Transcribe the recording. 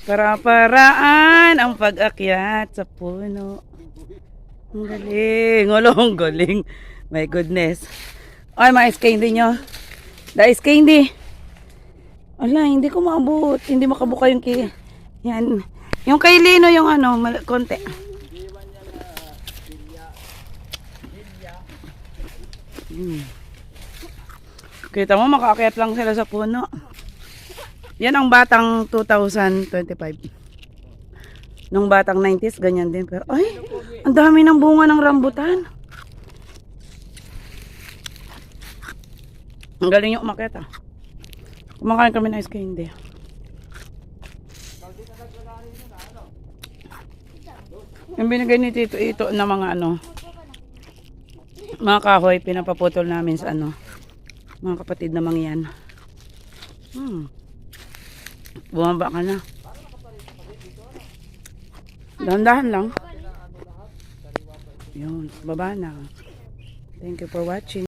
Para-paraan ang pag-akyat sa puno. Ang galing. Ang galing. My goodness. Ay, mga ice candy nyo. The ice candy. Ala, hindi ko maabot. Hindi makabuka yung kay... Yan. Yung kay Lino, yung ano, konti. Kita mo, makaakyat lang sila sa puno. Yan ang batang 2025. Nung batang 90s, ganyan din. Pero, ay, ang dami ng bunga ng rambutan. Ang galing yung umakyat, ah. Kumakain kami ng ice candy. Yung binigay ni Tito ito na mga ano, mga kahoy, pinapaputol namin sa ano, mga kapatid na mangyan. Bumaba ka na. Dahan-dahan lang. Yun, baba na. Thank you for watching.